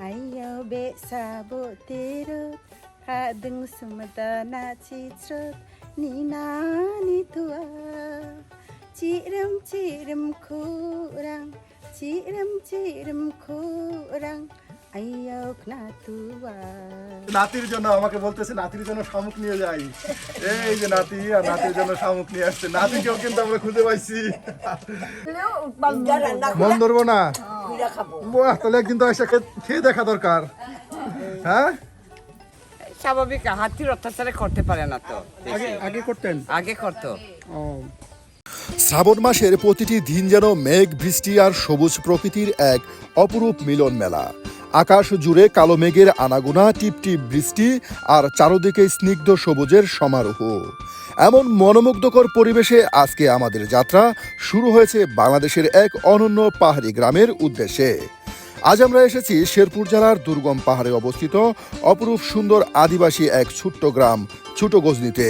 Ayo be sabo terut hadeng sumadana citrut nina ni tua cirim kurang cirim kurang ayo kena tua নাতির জন্য আমাকে বলতেছে নাতির জন্য শামুক নিয়ে যাই এই যে নাতি আর নাতির জন্য শামুক নিয়ে আসছে নাতিকেও কিন্তু আমরা খুঁজে পাইছি মন ধরবো না বাহ তাহলে একদিন তো এসে খেয়ে দেখা দরকার হ্যাঁ স্বাভাবিক হাতির অত্যাচারে করতে পারে না তো আগে করতেন আগে করতো শ্রাবণ মাসের প্রতিটি দিন যেন মেঘ বৃষ্টি আর সবুজ প্রকৃতির এক অপরূপ মিলন মেলা আকাশ জুড়ে কালো মেঘের আনাগোনা টিপটিপ বৃষ্টি আর চারদিকে স্নিগ্ধ সবুজের সমারোহ এমন মনোমুগ্ধকর পরিবেশে আজকে আমাদের যাত্রা শুরু হয়েছে বাংলাদেশের এক অনন্য পাহাড়ি গ্রামের উদ্দেশ্যে আজ আমরা এসেছি শেরপুর জেলার দুর্গম পাহাড়ে অবস্থিত অপরূপ সুন্দর আদিবাসী এক ছোট্ট গ্রাম ছোট গজনীতে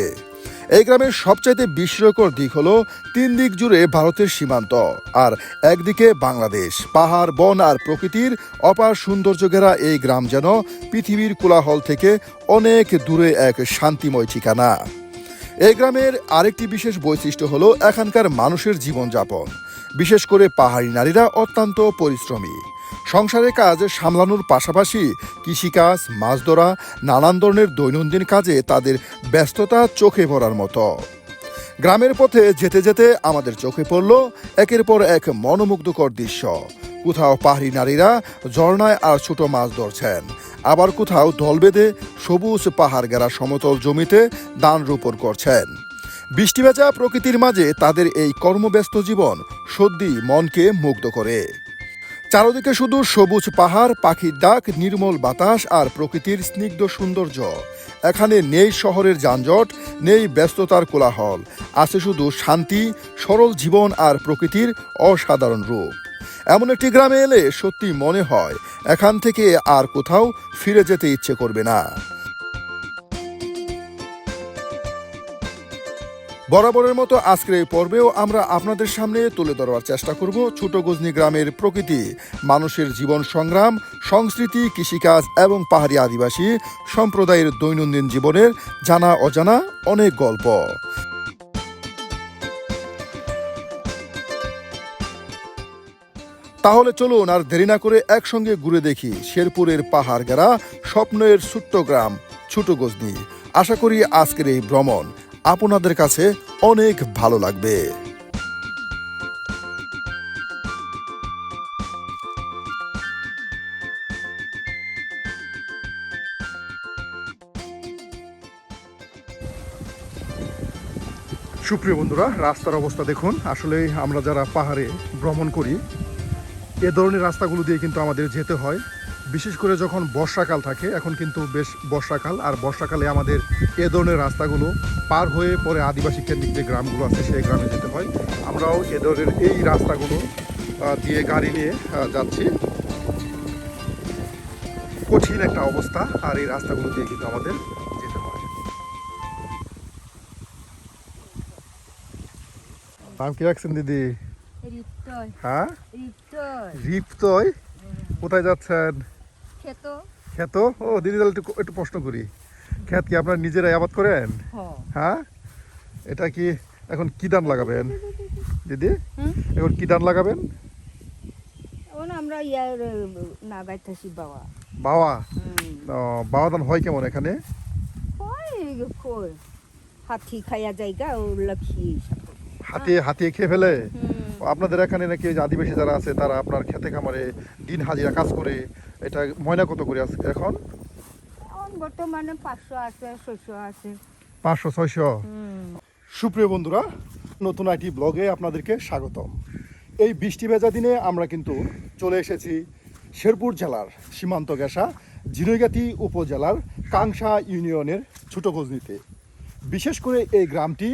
এই গ্রামের সবচাইতে বিস্ময়কর দিক হলো 3 দিক জুড়ে ভারতের সীমান্ত আর একদিকে বাংলাদেশ পাহাড় বন আর প্রকৃতির অপার সৌন্দর্য ঘেরা এই গ্রাম যেন পৃথিবীর কোলাহল থেকে অনেক দূরে এক শান্তিময় ঠিকানা এই গ্রামের আরেকটি বিশেষ বৈশিষ্ট্য হলো এখানকার মানুষের জীবনযাপন বিশেষ করে পাহাড়ি নারীরা অত্যন্ত পরিশ্রমী সংসারের কাজ সামলানোর পাশাপাশি কৃষিকাজ মাছ ধরা নানান ধরনের দৈনন্দিন কাজে তাদের ব্যস্ততা চোখে পড়ার মতো গ্রামের পথে যেতে যেতে আমাদের চোখে পড়ল একের পর এক মনোমুগ্ধকর দৃশ্য কোথাও পাহাড়ি নারীরা ঝর্ণায় আর ছোট মাছ ধরছেন আবার কোথাও দল বেঁধে সবুজ পাহাড় ঘেরা সমতল জমিতে ধান রোপণ করছেন বৃষ্টি ভেজা প্রকৃতির মাঝে তাদের এই কর্মব্যস্ত জীবন সত্যি মনকে মুগ্ধ করে চারদিকে শুধু সবুজ পাহাড় পাখির ডাক নির্মল বাতাস আর প্রকৃতির স্নিগ্ধ সৌন্দর্য এখানে নেই শহরের যানজট নেই ব্যস্ততার কোলাহল আছে শুধু শান্তি সরল জীবন আর প্রকৃতির অসাধারণ রূপ এমন একটি গ্রামে এলে সত্যি মনে হয় এখান থেকে আর কোথাও ফিরে যেতে ইচ্ছে করবে না বরাবরের মতো আজকের এই পর্বেও আমরা আপনাদের সামনে তুলে ধরার চেষ্টা করব ছোট গজনী গ্রামের প্রকৃতি মানুষের জীবন সংগ্রাম সংস্কৃতি কৃষিকাজ এবং পাহাড়ি আদিবাসী সম্প্রদায়ের দৈনন্দিন জীবনের জানা অজানা অনেক গল্প তাহলে চলুন আর দেরি না করে একসঙ্গে ঘুরে দেখি শেরপুরের পাহাড় ঘেরা স্বপ্নের ছোট্ট গ্রাম ছোট গজনী আশা করি আজকের এই ভ্রমণ আপনাদের কাছে অনেক ভালো লাগবে সুপ্রিয় বন্ধুরা রাস্তার অবস্থা দেখুন আসলে আমরা যারা পাহাড়ে ভ্রমণ করি এ ধরনের রাস্তাগুলো দিয়ে কিন্তু আমাদের যেতে হয় বিশেষ করে যখন বর্ষাকাল থাকে এখন কিন্তু বেশ বর্ষাকাল আর বর্ষাকালে আমাদের এ ধরনের রাস্তাগুলো পার হয়ে পরে আদিবাসী কেন্দ্রিক যে গ্রামগুলো আছে সেই গ্রামে যেতে হয় আমরাও এ ধরনের এই রাস্তাগুলো দিয়ে গাড়ি নিয়ে যাচ্ছি কঠিন একটা অবস্থা আর এই রাস্তাগুলো দিয়ে কিন্তু আমাদের যেতে হয় নাম কি রাখছেন দিদি হ্যাঁ রিপ্তয় কোথায় যাচ্ছেন ক্ষেত ও দিদি তাহলে একটু প্রশ্ন করি ক্ষেত কি আপনার নিজেরাই আবাদ করেন হ্যাঁ এটা কি এখন কি ধান লাগাবেন দিদি এখন কি ধান লাগাবেন আমরা নাগাইতেছি বাবা বাবা বাবা ধান হয় কেমন এখানে হাতি খাইয়া জায়গা ও লক্ষ্মী হাতিয়ে খেয়ে ফেলে আপনাদের এখানে নাকি আদিবাসী যারা আছে তারা আপনার খেতে খামারে দিন হাজিরা কাজ করে এটা ময়না কত করে আছে এখন বর্তমানে 500 আছে 600 আছে 500-600 সুপ্রিয় বন্ধুরা নতুন একটি ব্লগে আপনাদেরকে স্বাগতম এই বৃষ্টি ভেজা দিনে আমরা কিন্তু চলে এসেছি শেরপুর জেলার সীমান্ত ঘেঁষা ঝিনাইগাতি উপজেলার কাংসা ইউনিয়নের ছোট গজনীতে বিশেষ করে এই গ্রামটি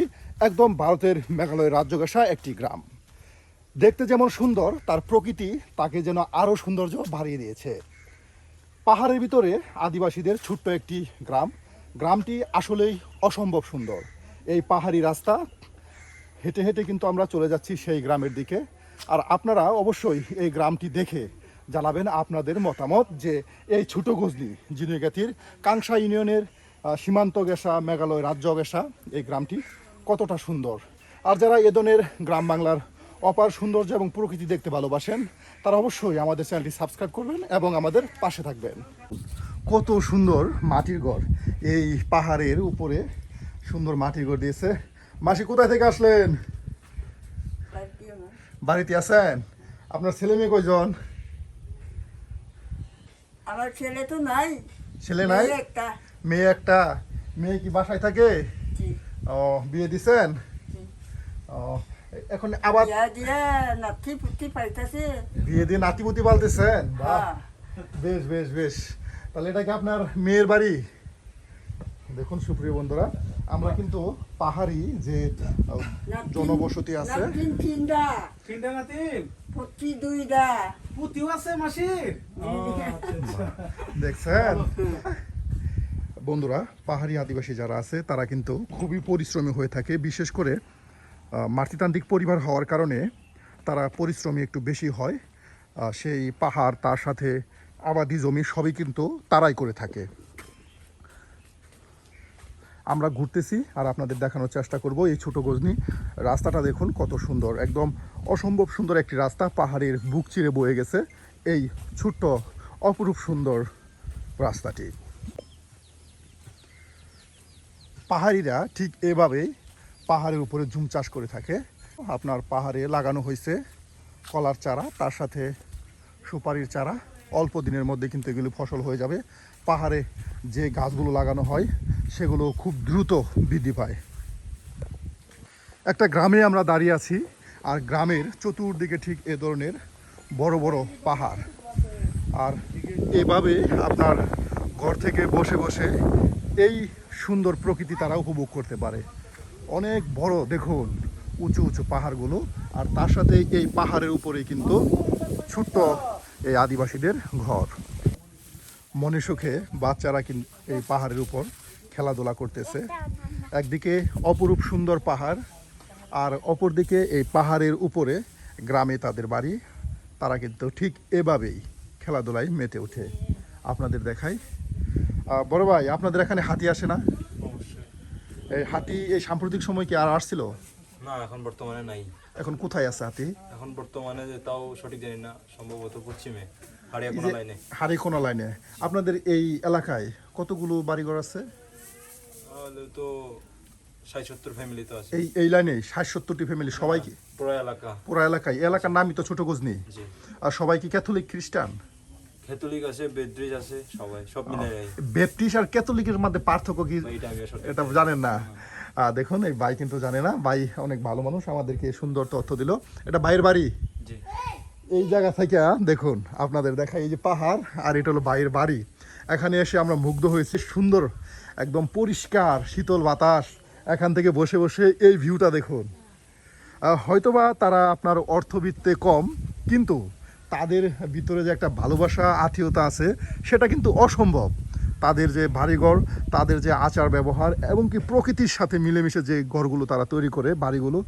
একদম ভারতের মেঘালয় রাজ্য ঘেঁষা একটি গ্রাম দেখতে যেমন সুন্দর তার প্রকৃতি তাকে যেন আরও সৌন্দর্য বাড়িয়ে দিয়েছে পাহাড়ের ভিতরে আদিবাসীদের ছোট্ট একটি গ্রামটি আসলেই অসম্ভব সুন্দর এই পাহাড়ি রাস্তা হেঁটে হেঁটে কিন্তু আমরা চলে যাচ্ছি সেই গ্রামের দিকে আর আপনারা অবশ্যই এই গ্রামটি দেখে জানাবেন আপনাদের মতামত যে এই ছোট গজনি ঝিনুইগাতির কাংসা ইউনিয়নের সীমান্ত গেসা মেঘালয় রাজ্য গেসা এই গ্রামটি কতটা সুন্দর। আর যারা এ ধরনের গ্রাম বাংলার অপার সৌন্দর্য এবং প্রকৃতি দেখতে ভালোবাসেন তারা অবশ্যই আমাদের চ্যানেলটি সাবস্ক্রাইব করবেন এবং আমাদের পাশে থাকবেন। কত সুন্দর মাটির ঘর, এই পাহাড়ের উপরে সুন্দর মাটির ঘর দিয়েছে। মাসি কোথায় থেকে আসলেন? বাড়িতে আছেন? আপনার ছেলে মেয়ে কয়জন? আমার ছেলে তো নাই, ছেলে নাই, একটা মেয়ে একটা। মেয়ে কি বাসায় থাকে? ও, বিয়ে দিছেন? ও, এখন আবার নাতি পুতি পাইতাছে। বিয়ে দিয়ে নাতিপুতি পালতেছেন? বাহ, বেশ বেশ বেশ। তাহলে এটা কি আপনার মেয়ের বাড়ি? দেখুন সুপ্রিয় বন্ধুরা, আমরা কিন্তু পাহাড়ি যে জনবসতি আছে দেখছেন বন্ধুরা, পাহাড়ি আদিবাসী যারা আছে তারা কিন্তু খুবই পরিশ্রমী হয়ে থাকে। বিশেষ করে মাতৃতান্ত্রিক পরিবার হওয়ার কারণে তারা পরিশ্রমী একটু বেশি হয়। সেই পাহাড় তার সাথে আবাদি জমি সবই কিন্তু তারাই করে থাকে। আমরা ঘুরতেছি আর আপনাদের দেখানোর চেষ্টা করব এই ছোট গজনি রাস্তাটা। দেখুন কত সুন্দর, একদম অসম্ভব সুন্দর একটি রাস্তা, পাহাড়ের বুক চিরে বয়ে গেছে এই ছোট্ট অপরূপ সুন্দর রাস্তাটি। পাহাড়িরা ঠিক এভাবেই পাহাড়ের উপরে ঝুম চাষ করে থাকে। আপনার পাহাড়ে লাগানো হয়েছে কলার চারা, তার সাথে সুপারির চারা। অল্প দিনের মধ্যে কিন্তু এগুলো ফসল হয়ে যাবে। পাহাড়ে যে গাছগুলো লাগানো হয় সেগুলো খুব দ্রুত বৃদ্ধি পায়। একটা গ্রামে আমরা দাঁড়িয়ে আছি, আর গ্রামের চতুর্দিকে ঠিক এ ধরনের বড় বড় পাহাড়। আর এভাবে আপনার ঘর থেকে বসে বসে এই সুন্দর প্রকৃতি তারা উপভোগ করতে পারে। অনেক বড় দেখুন উঁচু উঁচু পাহাড়গুলো, আর তার সাথে এই পাহাড়ের উপরেই কিন্তু ছোট্ট এই আদিবাসীদের ঘর। মনে সুখে বাচ্চারা কিন্তু এই পাহাড়ের উপর খেলাধুলা করতেছে। একদিকে অপরূপ সুন্দর পাহাড়, আর অপরদিকে এই পাহাড়ের উপরে গ্রামে তাদের বাড়ি। তারা কিন্তু ঠিক এভাবেই খেলাধুলায় মেতে ওঠে। আপনাদের দেখাই। বড় ভাই, আপনাদের এখানে হাতি আসে না? এই হাতি এই সাম্প্রতিক সময় কি আর আসছিল? না, এখন বর্তমানে নাই। এখন কোথায় আছে হাতি? এখন বর্তমানে যে তাও সঠিক জানি না, সম্ভবত পশ্চিমে হাড়িকোনা লাইনে। আপনাদের এই এলাকায় কতগুলো বাড়িঘর আছে? তো ৬০-৭০ ফ্যামিলি তো আছে। এই লাইনে ৬০-৭০টি ফ্যামিলি। সবাই কি পুরো এলাকায়? এলাকার নামই তো ছোট গজনি। আর সবাই কি ক্যাথলিক খ্রিস্টান? ক্যাথলিক আছে, বেদ্রিজ আছে, সব মিলে। ব্যাপটিস্ট আর ক্যাথলিকের মধ্যে পার্থক্য কি এটা জানেন না? দেখুন এই ভাই কিন্তু জানে না। ভাই অনেক ভালো মানুষ, আমাদেরকে সুন্দর তথ্য দিল। এটা ভাইয়ের বাড়ি। এই জায়গা থেকে দেখুন আপনাদের দেখা, এই যে পাহাড় আর এটা হলো ভাইয়ের বাড়ি। এখানে এসে আমরা মুগ্ধ হয়েছি। সুন্দর একদম পরিষ্কার শীতল বাতাস, এখান থেকে বসে বসে এই ভিউটা দেখুন। হয়তোবা তারা আপনার অর্থবিত্তে কম, কিন্তু তাদের ভিতরে যে একটা ভালোবাসা আত্মীয়তা আছে সেটা কিন্তু অসম্ভব। তাদের যে বাড়িঘর, তাদের যে আচার ব্যবহার এবং কি প্রকৃতির সাথে মিলেমিশে যে ঘরগুলো তারা তৈরি করে বাড়িগুলো,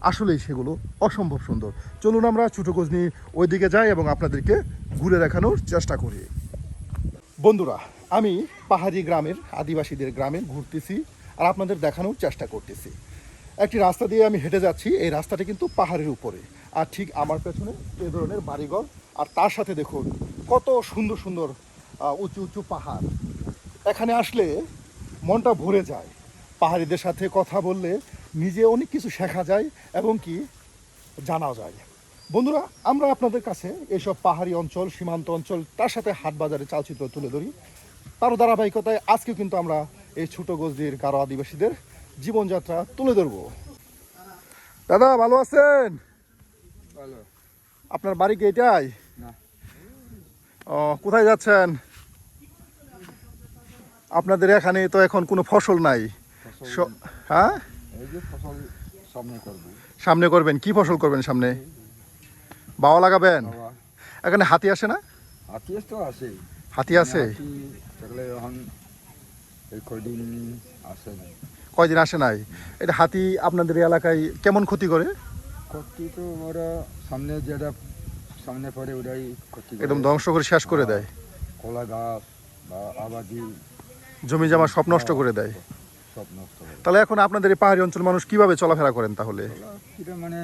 আসলেই সেগুলো অসম্ভব সুন্দর। চলুন আমরা ছোট গজনি ওইদিকে যাই এবং আপনাদেরকে ঘুরে দেখানোর চেষ্টা করি। বন্ধুরা, আমি পাহাড়ি গ্রামের আদিবাসীদের গ্রামে ঘুরতেছি আর আপনাদের দেখানোর চেষ্টা করতেছি। একটি রাস্তা দিয়ে আমি হেঁটে যাচ্ছি। এই রাস্তাটি কিন্তু পাহাড়ের উপরে, আর ঠিক আমার পেছনে এই ধরনের বাড়িঘর, আর তার সাথে দেখুন কত সুন্দর সুন্দর উঁচু উঁচু পাহাড়। এখানে আসলে মনটা ভরে যায়। পাহাড়িদের সাথে কথা বললে নিজে অনেক কিছু শেখা যায় এবং কি জানা যায়। বন্ধুরা, আমরা আপনাদের কাছে এইসব পাহাড়ি অঞ্চল, সীমান্ত অঞ্চল, তার সাথে হাট বাজারে চালচিত্র তুলে ধরি। তার ধারাবাহিকতায় আজকে কিন্তু আমরা এই ছোট গজনির গারো আদিবাসীদের জীবনযাত্রা তুলে ধরব। দাদা ভালো আছেন? আপনার বাড়ি কি এটাই? কোথায় যাচ্ছেন? আপনাদের এখানে তো এখন কোনো ফসল নাই। হ্যাঁ, সামনে করবেন। কি ফসল করবেন সামনে? বাওয়া লাগাবেন? এখানে হাতি আসে না? হাতি আছে। কয়দিন আসে নাই? এটা হাতি আপনাদের এলাকায় কেমন ক্ষতি করে? ক্ষতি তো ওরা সামনে যেটা সামনে পড়ে ওটাই ক্ষতি করে। একদম ধ্বংস করে শেষ করে দেয়, কলা গাছ বা আবাদি জমি জমা সব নষ্ট করে দেয়। সব নষ্ট করে। তাহলে এখন আপনাদের এই পাহাড়ি অঞ্চল মানুষ কিভাবে চলাফেরা করেন তাহলে? এটা মানে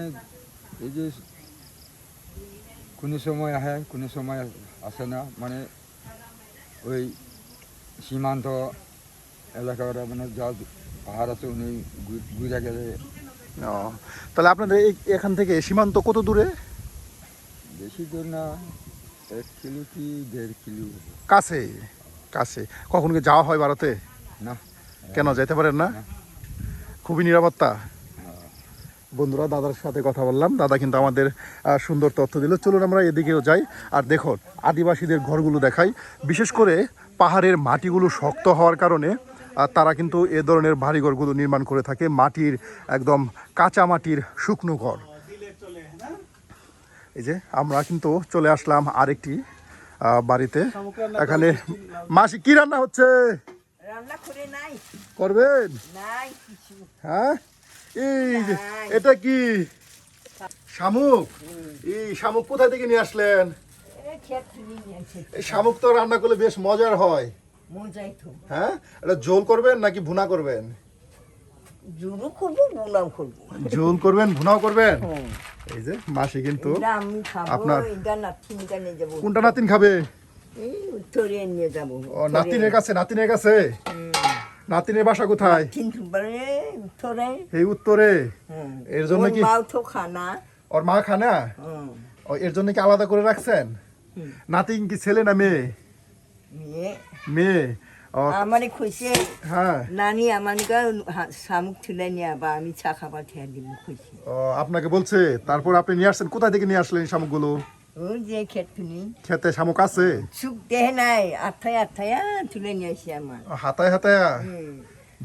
এই যে কোনো সময় আসে কোনো সময় আসে না, মানে ওই সীমান্ত এলাকার মানে যা পাহাড় আছে উনি ঘুরে গেলে। ও, তাহলে আপনাদের এখান থেকে সীমান্ত কত দূরে? বেশি দূর না, 1 কিলো কি 1.5 কিলো। কাছে কাছে। কখন কি যাওয়া হয় ভারতে? না, কেন যেতে পারেন না? না। খুবই নিরাপত্তা। বন্ধুরা, দাদার সাথে কথা বললাম, দাদা কিন্তু আমাদের সুন্দর তথ্য দিল। চলুন আমরা এদিকেও যাই। আর দেখুন আদিবাসীদের ঘরগুলো দেখাই। বিশেষ করে পাহাড়ের মাটিগুলো শক্ত হওয়ার কারণে তারা কিন্তু এ ধরনের বাড়িঘরগুলো নির্মাণ করে থাকে, মাটির একদম কাঁচা মাটির শুকনো ঘর। এই যে আমরা কিন্তু চলে আসলাম আরেকটি বাড়িতে। এখানে মাসি কি রান্না হচ্ছে? রান্না করে নাই, করবেন? নাই কিছু। হ্যাঁ, এই যে, এটা কি শামুক? এই শামুক কোথা থেকে নিয়ে আসলেন? এই খেত নিয়ে নিয়েছে, এই শামুক তো রান্না করলে বেশ মজার হয়। মজাই তো। হ্যাঁ, এটা ঝোল করবেন নাকি ভুনা করবেন? জুড়ো করবো, বোনাও করবো। ঝোল করবেন, ভুনাও করবেন? এই যে মাসি কিন্তু এটা আমি খাবো, আপনার- এটা নাতিনটা নিয়ে যাবো। কোনটা নাতিন খাবে? এই উত্তরে নিয়ে যাবো। ও, নাতিনের কাছে। নাতিনের কাছে? নাতিনের বাসা কোথায়? কিন্তু মানে উত্তরে। এই উত্তরে। এর জন্য কি ওর মাও তো খানা। ওর মা খানা? ও, এর জন্য কি আলাদা করে রাখছেন? নাতিন কি ছেলে না মেয়ে? মেয়ে মেয়ে। ও, আমার খুশি হ্যাঁ। নানি আমার শামুক তুলে নিয়ে আবার আমি চা খাবার খেয়ে দিব খুশি। ও, আপনাকে বলছে? তারপর আপনি নিয়ে আসছেন? কোথা থেকে নিয়ে আসলেন শামুকগুলো? ওই যে খেতুনি খেতে শামুক আছে? সুখ দেহে নাই, আঠায় আঠায় তুলে নিয়ে আসি আমার। ও, হাতায় হাতায়।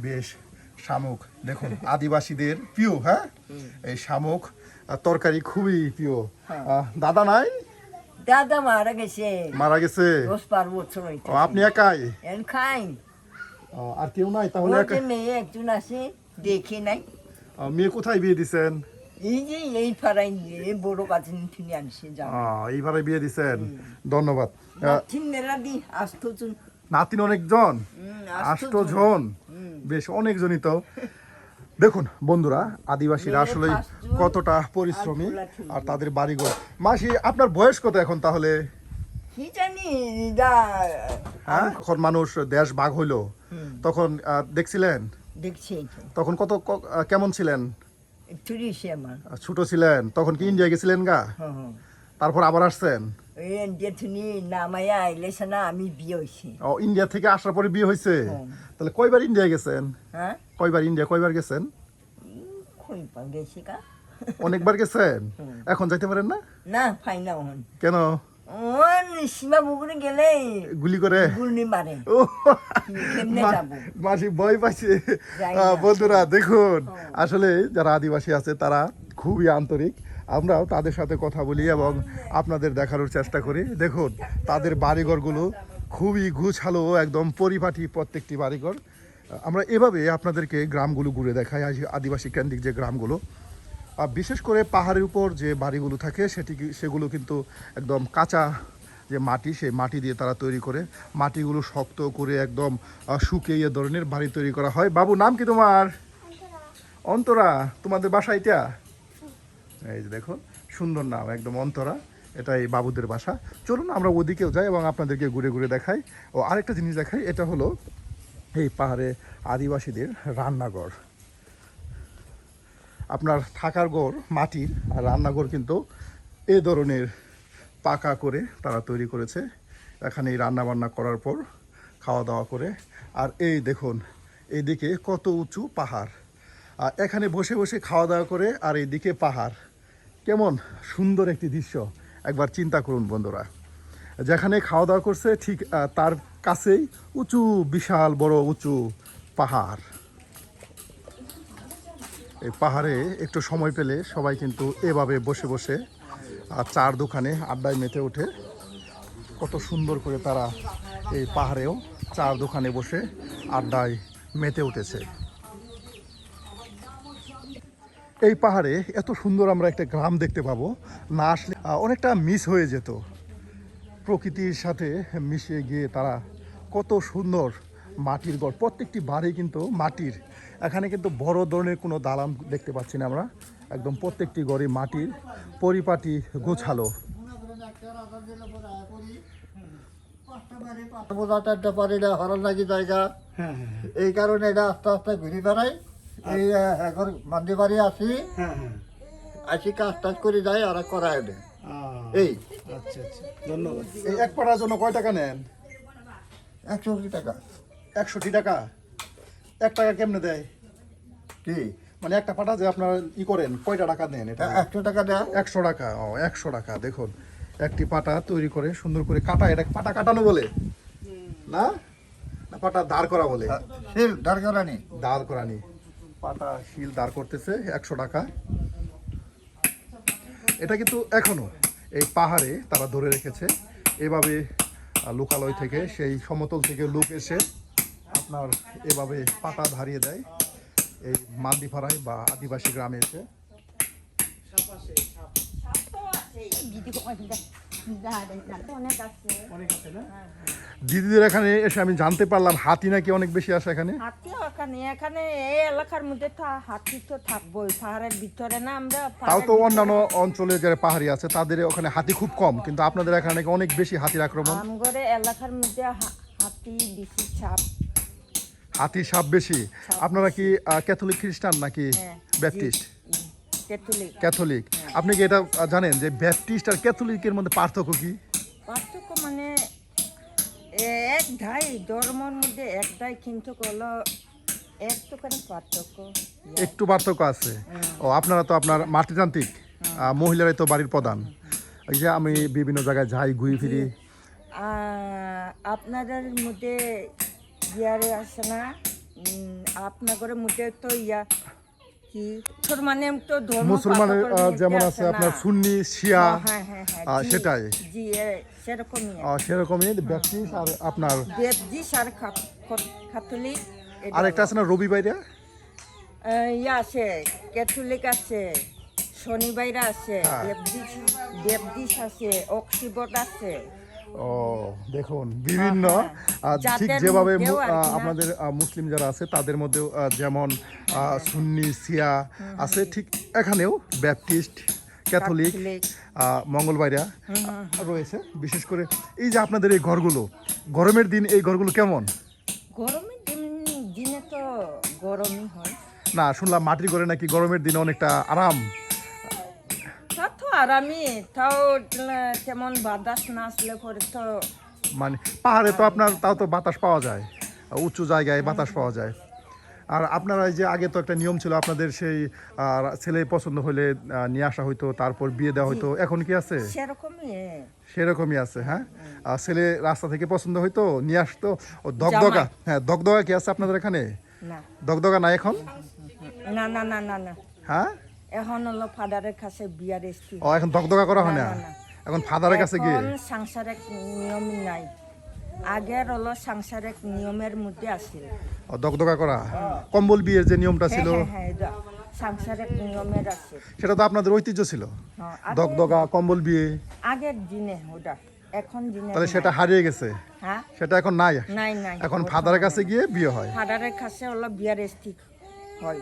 বেশ, শামুক দেখুন আদিবাসীদের প্রিয়। হ্যাঁ, এই শামুক তরকারি খুবই প্রিয়। দাদা নাই? দাদা মারা গেছে, মারা গেছে? 10-12 বছর হইতে। ও, আপনি একাই? এন খাই। ও, আর কেউ নাই তাহলে? ওর একা? যে মেয়ে একজন আছে, দেখে নাই। মেয়ে কোথায় বিয়ে দিছেন? এই যে এই পাড়ায় এই বড় কাছে নিয়ে আনছে যাও। এইবারে বিয়ে দিছেন, ধন্যবাদ। নাতিন মেলা দি আসতো চুন। নাতিন অনেকজন? 8 জন? বেশ, অনেকজনই তো। দেখুন বন্ধুরা, আদিবাসীরা মেয়ে আসলে 5 জন, কতটা পরিশ্রমী আর ফুলাফুলি। আর তাদের বাড়িঘর। মাসি, আপনার বয়স কত এখন তাহলে? কি জানি দা হ্যাঁ, যখন মানুষ দেশ ভাগ হইলো তখন দেখছিলেন? দেখছি এই তো। তখন কেমন ছিলেন? তুলিছে আমার। ছোট ছিলেন তখন? কি ইন্ডিয়া গেছিলেন গা? হ্যাঁ। তারপর আবার আসছেন? এই ইন্ডিয়া থুনি নামাইয়া আইলেছে না, আমি বিয়ে হয়েছি। ও, ইন্ডিয়া থেকে আসার পরে বিয়ে হয়েছে? তাহলে কয়বার ইন্ডিয়া গেছেন? হ্যাঁ, কয়বার গেছেন? কই পা গেছি কা? অনেকবার গেছেন। এখন যাইতে পারেন না? না পাই না ওহন। কেন? ওন সীমা বুগুরে গেলে গুলি করে? গুলনি মারে। ও, কেমনে যাবো? মাসি ভয় পাইছে। যাই না। বন্ধুরা দেখুন, আসলে যারা আদিবাসী আছে তারা খুবই আন্তরিক। আমরাও তাদের সাথে কথা বলি এবং আপনাদের দেখানোর চেষ্টা করি। দেখুন তাদের বাড়িঘরগুলো খুবই গুছালো, একদম পরিপাটি প্রত্যেকটি বাড়িঘর। আমরা এভাবে আপনাদেরকে গ্রামগুলো ঘুরে দেখাই, আদিবাসী কেন্দ্রিক যে গ্রামগুলো। বিশেষ করে পাহাড়ের উপর যে বাড়িগুলো থাকে সেগুলো কিন্তু একদম কাঁচা যে মাটি, সেই মাটি দিয়ে তারা তৈরি করে। মাটিগুলো শক্ত করে একদম শুকিয়ে এ ধরনের বাড়ি তৈরি করা হয়। বাবু, নাম কি তোমার? অন্তরা। তোমাদের বাসা এটা? এই যে দেখুন, সুন্দর নাম, একদম অন্তরা। এটা এই বাবুদের বাসা। চলুন আমরা ওদিকেও যাই এবং আপনাদেরকে ঘুরে ঘুরে দেখাই। ও, আরেকটা জিনিস দেখাই, এটা হলো এই পাহাড়ে আদিবাসীদের রান্নাঘর। আপনার থাকার ঘর মাটির, আর রান্নাঘর কিন্তু এ ধরনের পাকা করে তারা তৈরি করেছে। এখানেই রান্না বান্না করার পর খাওয়া দাওয়া করে। আর এই দেখুন, এইদিকে কত উঁচু পাহাড়, আর এখানে বসে বসে খাওয়া দাওয়া করে, আর এইদিকে পাহাড়। কেমন সুন্দর একটি দৃশ্য, একবার চিন্তা করুন বন্ধুরা। যেখানে খাওয়া দাওয়া করছে ঠিক তার কাছেই উঁচু, বিশাল বড় উঁচু পাহাড়। এই পাহাড়ে একটু সময় পেলে সবাই কিন্তু এভাবে বসে বসে চার দোকানে আড্ডায় মেতে ওঠে। কত সুন্দর করে তারা এই পাহাড়েও চার দোকানে বসে আড্ডায় মেতে উঠেছে। এই পাহাড়ে এত সুন্দর আমরা একটা গ্রাম দেখতে পাবো, না আসলে অনেকটা মিস হয়ে যেত। প্রকৃতির সাথে মিশে গিয়ে তারা কত সুন্দর মাটির ঘর, প্রত্যেকটি বাড়ি কিন্তু মাটির। এখানে কিন্তু বড় ধরনের কোনো দালান দেখতে পাচ্ছি না আমরা, একদম প্রত্যেকটি ঘরই মাটির, পরিপাটি গোছালো। বোঝাটা পারি না, হরণ লাগি জায়গা, এই কারণে এটা আস্তে আস্তে ঘুরে বেড়াই। এই এখন মান্দি বাড়ি আসি, আসি কাজ টাজ করে যাই আর করায় দেয় এই। আচ্ছা আচ্ছা, ধন্যবাদ। এই এক পাটার জন্য কয় টাকা নেন? 120 টাকা। 61 টাকা? 1 টাকা কেমনে দেয়? কি মানে একটা পাটা যে আপনারা ই করেন কয়টা টাকা নেন? এটা 100 টাকা দেয়। 100 টাকা। ও 100 টাকা। দেখুন একটি পাটা তৈরি করে সুন্দর করে কাটা, এটা পাটা কাটানো বলে না, না পাটা দাঁড় করা বলে? শিল দাঁড় করানি। দাঁড় করানি, পাটা শিল দাঁড় করতেছে 100 টাকা। এটা কিন্তু এখনো এই পাহাড়ে তারা ধরে রেখেছে এভাবে। লোকালয় থেকে, সেই সমতল থেকে লোক এসে আপনার এভাবে পাটা ধারিয়ে দেয় এই মান্দিপাড়ায় বা আদিবাসী গ্রামে এসে। দিদিদের এখানে এসে আমি জানতে পারলাম হাতি নাকি অনেক বেশি আসে এখানে। হাতি এখানে এই এলাকার মধ্যে তো হাতি তো থাকবোই, পাহাড়ের ভিতরে না আমরা। তাও তো অন্যান্য অঞ্চলে যারা পাহাড়ি আছে তাদের ওখানে হাতি খুব কম, কিন্তু আপনাদের এখানে নাকি অনেক বেশি হাতির আক্রমণ। আমগরে এলাকার মধ্যে হাতি বেশি, সাপ। হাতি সাপ বেশি। আপনারা কি ক্যাথলিক খ্রিস্টান নাকি ব্যাপটিস্ট? ক্যাথলিক। আপনি কি এটা জানেন যে ব্যাপটিস্ট আর ক্যাথলিকের মধ্যে পার্থক্য কি? পার্থক্য মানে একটাই ধর্মের মধ্যে একটাই, কিন্তু হলো একটুখানি পার্থক্য। একটু পার্থক্য আছে। ও আপনারা তো আপনার মাতৃতান্ত্রিক, মহিলারাই তো বাড়ির প্রধান। এই যে আমি বিভিন্ন জায়গায় যাই, ঘুরি ফিরি। আপনাদের মধ্যে ইয়ারে আছে না, আপনাদের মধ্যে তো ইয়া কি মানে তো ধর্ম মুসলমানের যেমন আছে আপনার সুন্নি, শিয়া, সেটাই সেরকমই। সেরকমই ব্যাপটিস্ট আর আপনার ব্যাপটিস্ট আর ক্যাথলিক। আরেকটা আছে না রবিবাইরা, ইয়া আছে ক্যাথলিক আছে, শনিবাইরা আছে, ব্যাপটিস্ট আছে, অক্সিবট আছে। ও দেখুন বিভিন্ন ঠিক যেভাবে আপনাদের মুসলিম যারা আছে তাদের মধ্যেও যেমন সুন্নি, শিয়া আছে, ঠিক এখানেও ব্যাপটিস্ট, ক্যাথলিক, মঙ্গলবাইরা রয়েছে। বিশেষ করে এই যে আপনাদের এই ঘরগুলো, গরমের দিন এই ঘরগুলো কেমন? গরমের দিনে তো গরমই হয় না, শুনলাম মাটির ঘরে নাকি গরমের দিনে অনেকটা আরাম। তা তো আরামই, তাও তেমন বাতাস না আসলে পরে তো। মানে পাহাড়ে তো আপনার তাও তো বাতাস পাওয়া যায়, উঁচু জায়গায় বাতাস পাওয়া যায়। আর আপনারা এই যে আগে তো একটা নিয়ম ছিল আপনাদের, সেই ছেলে পছন্দ হলে নিয়ে আসা হইতো, তারপর বিয়ে দেওয়া হইতো, এখন কি আছে? সেরকমই আছে। হ্যাঁ, ছেলে রাস্তা থেকে পছন্দ হইতো নিয়ে আসতো। ও দগদগা, হ্যাঁ দগদগা কি আছে আপনাদের এখানে? দগদগা নাই এখন? না না না না না। হ্যাঁ, এখন হলো ফাদারের কাছে বিয়ার এসছি। ও এখন দগদগা করা হয় না, এখন ফাদারের কাছে গিয়ে। সাংসারিক নিয়ম নাই, আগের হলো সাংসারিক নিয়মের মধ্যে আসছিল দগদগা করা। কম্বল বিয়ের যে নিয়মটা ছিল, সাংসারিক নিয়মের আছে, সেটা তো আপনাদের ঐতিহ্য ছিল, দগদগা কম্বল বিয়ে আগের দিনে। ওটা এখন দিনে তাহলে সেটা হারিয়ে গেছে। হ্যাঁ, সেটা এখন নাই। নাই নাই, এখন ফাদারের কাছে গিয়ে বিয়ে হয়। ফাদারের কাছে হলো বিয়ার এসছি হয়।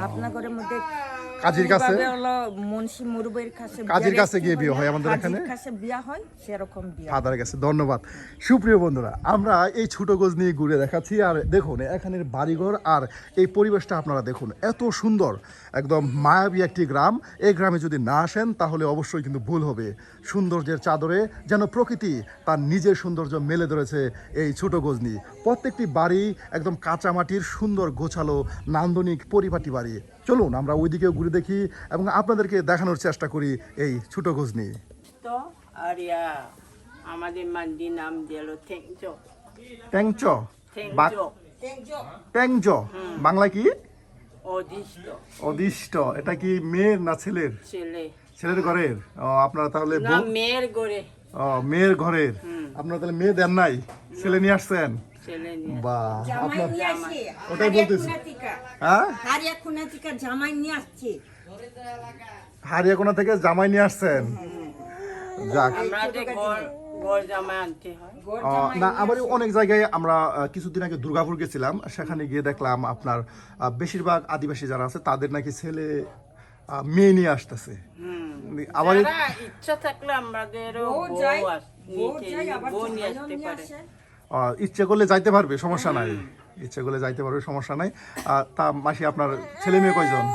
আপনাদের মধ্যে কাজীর কাছে, হলো মুন্সি মুরব্বির কাছে, কাজীর কাছে গিয়ে বিয়ে হয়। আমাদের এখানে কাছে বিয়া হয়, সেরকম বিয়া ফাদারের কাছে। ধন্যবাদ। সুপ্রিয় বন্ধুরা, আমরা এই ছোট গোজ নিয়ে ঘুরে দেখাচ্ছি। আর দেখুন এখানের বাড়িঘর আর এই পরিবেশটা আপনারা দেখুন, এত সুন্দর, একদম মায়াবী একটি গ্রাম। এই গ্রামে যদি না আসেন তাহলে অবশ্যই কিন্তু ভুল হবে। সৌন্দর্যের চাদরে যেন প্রকৃতি তার নিজের সৌন্দর্য মেলে ধরেছে এই ছোট গজনি। প্রত্যেকটি বাড়ি একদম কাঁচা মাটির, সুন্দর গোছালো নান্দনিক পরিপাটি বাড়ি। চলুন আমরা ওইদিকেও ঘুরে দেখি এবং আপনাদেরকে দেখানোর চেষ্টা করি এই ছোট গজনি। তো আর আমাদের মান্দি নাম দিল টেংচো। ট্যাংচো, ট্যাংচো বাংলা কি? অদিষ্ট। অদিষ্ট। এটা কি মেয়ের না ছেলের? ছেলে। ছেলের ঘরের? ও আপনারা তাহলে না, মেয়ের ঘরে। ও মেয়ের ঘরের। আপনারা তাহলে মেয়ে দেন নাই, ছেলে নিয়ে আসছেন? ছেলে নিয়ে। বাহ, আপনার নিয়ে আসি, ওটাই বলতেছি। হারিয়া হ্যাঁ, হারিয়া খুনা থেকে জামাই নিয়ে আসছে। হারিয়াকোনা থেকে জামাই নিয়ে আসছেন? যাক। আমাদের গড় জামাই আনতে হয়। না, আমারও অনেক জায়গায় আমরা কিছুদিন আগে দুর্গাপুর গেছিলাম, সেখানে গিয়ে দেখলাম আপনার বেশিরভাগ আদিবাসী যারা আছে তাদের নাকি ছেলে মেয়ে নিয়ে আসতেছে। আবার যারা ইচ্ছা থাকলে আমাদেরও বউ নিয়ে আসতে পারে। ইচ্ছে করলে যাইতে পারবে, সমস্যা নাই। ইচ্ছে করলে যাইতে পারবে, সমস্যা নাই। তা মাসি, আপনার ছেলে মেয়ে কয়জন?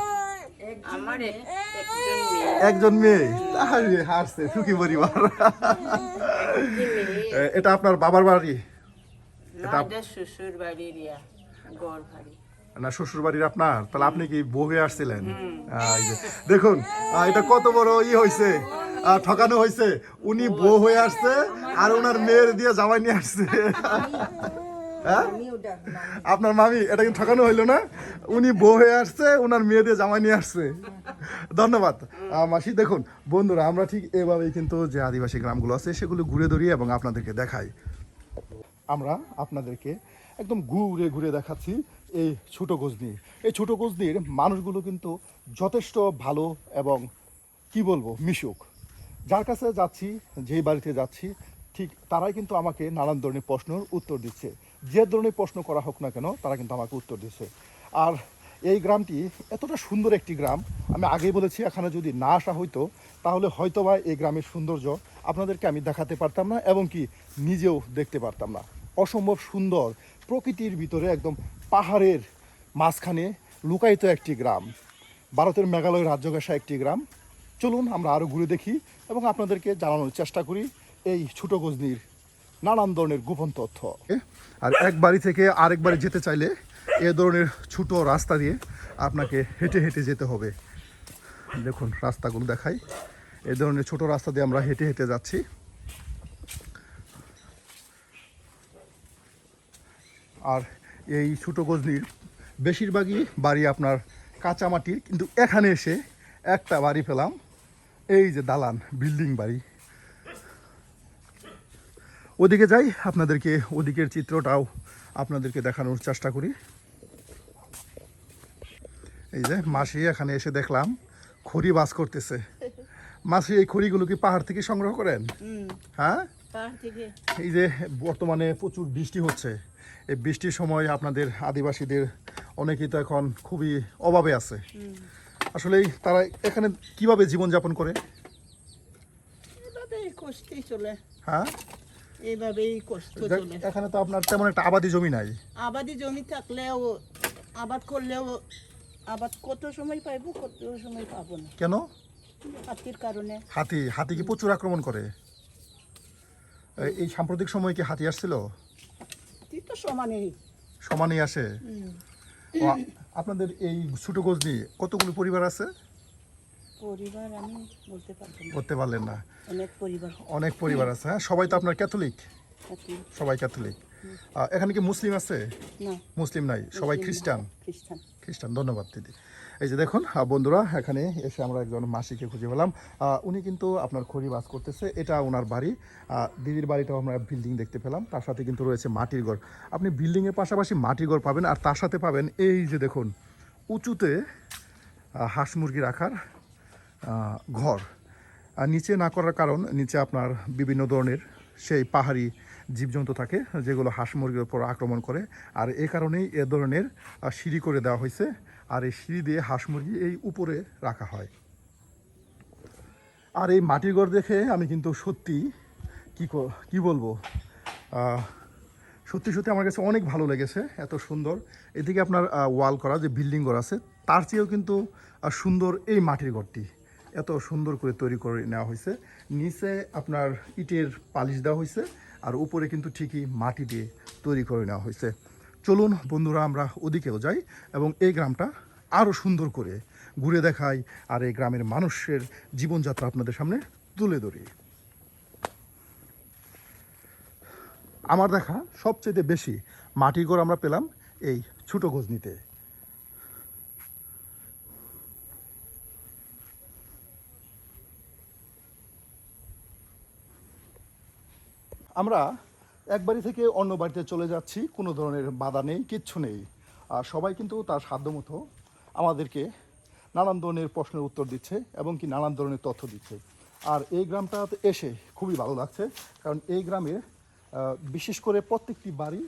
আমার একজন মেয়ে। একজন মেয়ে? তাহলে হারছে, সুখী পরিবার। এটা আপনার বাবার বাড়ি? আমাদের শ্বশুর বাড়ির গড় বাড়ি। না, শ্বশুর বাড়ির আপনার? তাহলে আপনি কি বউ হয়ে আসছিলেন? এই যে দেখুন, এটা কত বড় হয়েছে, ঠকানো হয়েছে। উনি বউ হয়ে আসছে আর ওনার মেয়ের দিয়ে জামাই নিয়ে আসছে। হ্যাঁ, আপনার মামি, এটা কিন্তু ঠকানো হইলো না? উনি বউ হয়ে আসছে, ওনার মেয়ে দিয়ে জামাই নিয়ে আসছে। ধন্যবাদ মাসি। দেখুন বন্ধুরা, আমরা ঠিক এভাবেই কিন্তু যে আদিবাসী গ্রামগুলো আছে সেগুলো ঘুরে ধরি এবং আপনাদেরকে দেখাই। আমরা আপনাদেরকে একদম ঘুরে ঘুরে দেখাচ্ছি এই ছোট গজনি। এই ছোট গজনির মানুষগুলো কিন্তু যথেষ্ট ভালো এবং কি বলবো, মিশুক। যার কাছে যাচ্ছি, যেই বাড়িতে যাচ্ছি, ঠিক তারাই কিন্তু আমাকে নানান ধরনের প্রশ্নের উত্তর দিচ্ছে। যে ধরনের প্রশ্ন করা হোক না কেন, তারা কিন্তু আমাকে উত্তর দিচ্ছে। আর এই গ্রামটি এতটা সুন্দর একটি গ্রাম, আমি আগেই বলেছি, এখানে যদি না আসা হইতো তাহলে হয়তোবা এই গ্রামের সৌন্দর্য আপনাদেরকে আমি দেখাতে পারতাম না এবং কি নিজেও দেখতে পারতাম না। অসম্ভব সুন্দর, প্রকৃতির ভিতরে একদম পাহাড়ের মাঝখানে লুকায়িত একটি গ্রাম, ভারতের মেঘালয় রাজ্য ঘেঁষা একটি গ্রাম। চলুন আমরা আরও ঘুরে দেখি এবং আপনাদেরকে জানানোর চেষ্টা করি এই ছোট গজনির নানান ধরনের গোপন তথ্য। আর এক বাড়ি থেকে আরেক বাড়ি যেতে চাইলে এ ধরনের ছোট রাস্তা দিয়ে আপনাকে হেঁটে হেঁটে যেতে হবে। দেখুন রাস্তাগুলো দেখাই, এ ধরনের ছোট রাস্তা দিয়ে আমরা হেঁটে হেঁটে যাচ্ছি। আর এই ছোট গজনির বেশিরভাগই বাড়ি আপনার কাঁচামাটির, কিন্তু এখানে এসে একটা বাড়ি পেলাম, এই যে দালান বিল্ডিং বাড়ি। ওদিকে যাই, আপনাদেরকে ওদিকের চিত্রটাও আপনাদেরকে দেখানোর চেষ্টা করি। এই যে মাসি এখানে এসে দেখলাম খড়ি বাস করতেছে। মাসি, এই খড়িগুলো কি পাহাড় থেকে সংগ্রহ করেন? হ্যাঁ, এই যে বর্তমানে প্রচুর বৃষ্টি হচ্ছে, এই বৃষ্টির সময় আপনাদের আদিবাসীদের অনেকেই তো এখন খুবই অভাবে আছে। আসলে তারা এখানে কিভাবে জীবনযাপন করে? এভাবেই কষ্টই চলে। হ্যাঁ, এইভাবেই কষ্ট চলে। এখানে তো আপনার তেমন একটা আবাদি জমি নাই। আবাদি জমি থাকলেও, আবাদ করলেও, আবাদ কত সময় পাইবো, কত সময় পাবো না। কেন? হাতির কারণে। হাতি কি প্রচুর আক্রমণ করে? এই সাম্প্রতিক সময় কি হাতি আসছিল? তো সমানেই আসে। ও, আপনাদের এই ছোট গজনি কতগুলো পরিবার আছে? পরিবার আমি বলতে পারলেন না? অনেক পরিবার আছে। হ্যাঁ, সবাই তো আপনার ক্যাথলিক? সবাই ক্যাথলিক। এখানে কি মুসলিম আছে? মুসলিম নাই, সবাই খ্রিস্টান। ধন্যবাদ দিদি। এই যে দেখুন বন্ধুরা, এখানে এসে আমরা একজন মাসিকে খুঁজে পেলাম। উনি কিন্তু আপনার খড়ি বাস করতেছে, এটা ওনার বাড়ি। দিদির বাড়িটাও আমরা বিল্ডিং দেখতে পেলাম, তার সাথে কিন্তু রয়েছে মাটির ঘর। আপনি বিল্ডিংয়ের পাশাপাশি মাটির ঘর পাবেন, আর তার সাথে পাবেন এই যে দেখুন উঁচুতে হাঁস মুরগি রাখার ঘর। আর নিচে না করার কারণ, নিচে আপনার বিভিন্ন ধরনের সেই পাহাড়ি জীবজন্তু থাকে যেগুলো হাঁস মুরগির উপর আক্রমণ করে, আর এই কারণেই এ ধরনের সিঁড়ি করে দেওয়া হয়েছে। আর এই সিঁড়ি দিয়ে হাঁস মুরগি এই উপরে রাখা হয়। আর এই মাটির ঘর দেখে আমি কিন্তু সত্যি কি বলবো, সত্যি সত্যি আমার কাছে অনেক ভালো লেগেছে। এত সুন্দর, এদিকে আপনার ওয়াল করা যে বিল্ডিং ঘর আছে তার চেয়েও কিন্তু সুন্দর এই মাটির ঘরটি। এত সুন্দর করে তৈরি করে নেওয়া হয়েছে। নিচে আপনার ইটের পালিশ দেওয়া হয়েছে, আর উপরে কিন্তু ঠিকই মাটি দিয়ে তৈরি করে নেওয়া হয়েছে। চলুন বন্ধুরা, আমরা ওদিকেও যাই এবং এই গ্রামটা আরও সুন্দর করে ঘুরে দেখাই, আর এই গ্রামের মানুষের জীবনযাত্রা আপনাদের সামনে তুলে ধরি। আমার দেখা সবচেয়ে বেশি মাটির ঘর আমরা পেলাম এই ছোট গজনিতে। আমরা এক বাড়ি থেকে অন্য বাড়িতে চলে যাচ্ছি, কোনো ধরনের বাধা নেই, কিচ্ছু নেই। আর সবাই কিন্তু তার সাধ্যমতো আমাদেরকে নানান ধরনের প্রশ্নের উত্তর দিচ্ছে এবং কি নানান ধরনের তথ্য দিচ্ছে। আর এই গ্রামটাতে এসে খুবই ভালো লাগছে, কারণ এই গ্রামে বিশেষ করে প্রত্যেকটি বাড়ি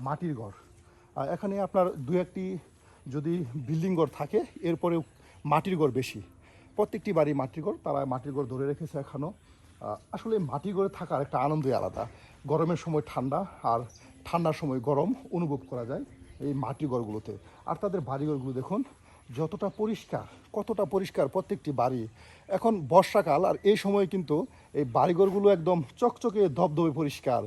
মাটির ঘর। এখানে আপনার দু একটি যদি বিল্ডিং ঘর থাকে, এরপরেও মাটির ঘর বেশি। প্রত্যেকটি বাড়ি মাটির ঘর, তারা মাটির ঘর ধরে রেখেছে এখনও। আসলে মাটির ঘরে থাকার একটা আনন্দই আলাদা। গরমের সময় ঠান্ডা, আর ঠান্ডার সময় গরম অনুভব করা যায় এই মাটির ঘরগুলোতে। আর তাদের বাড়িঘরগুলো দেখুন যতটা পরিষ্কার, কতটা পরিষ্কার প্রত্যেকটি বাড়ি। এখন বর্ষাকাল, আর এই সময় কিন্তু এই বাড়িঘরগুলো একদম চকচকে ধবধবে পরিষ্কার।